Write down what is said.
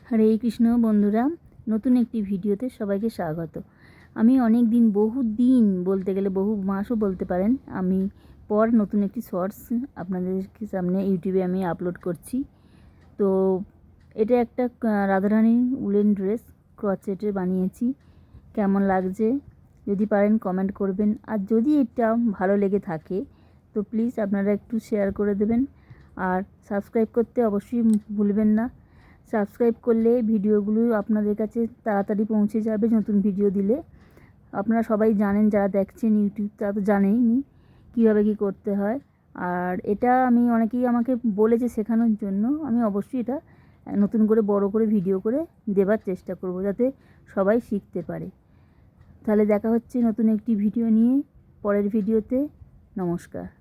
হরে কৃষ্ণ বন্ধুরা, নতুন একটি ভিডিওতে সবাইকে স্বাগত। আমি অনেক দিন, বহু দিন বলতে গেলে বহু মাসও বলতে পারেন, আমি নতুন একটি শর্টস আপনাদের সামনে ইউটিউবে আমি আপলোড করছি। তো এটা একটা রাধারানী উলেন ড্রেস ক্রচেটে বানিয়েছি। কেমন লাগছে যদি পারেন কমেন্ট করবেন, আর যদি এটা ভালো লেগে থাকে তো প্লিজ আপনারা একটু শেয়ার করে দেবেন, আর সাবস্ক্রাইব করতে অবশ্যই ভুলবেন না। সাবস্ক্রাইব করলে ভিডিওগুলো আপনাদের কাছে তাড়াতাড়ি পৌঁছে যাবে। নতুন ভিডিও দিলে আপনারা সবাই জানেন, যারা দেখছেন ইউটিউব তারা তো জানেনই কীভাবে কী করতে হয়। আর এটা আমি অনেকেই আমাকে বলেছে শেখানোর জন্য, আমি অবশ্যই এটা নতুন করে বড় করে ভিডিও করে দেবার চেষ্টা করব, যাতে সবাই শিখতে পারে। তাহলে দেখা হচ্ছে নতুন একটি ভিডিও নিয়ে পরের ভিডিওতে। নমস্কার।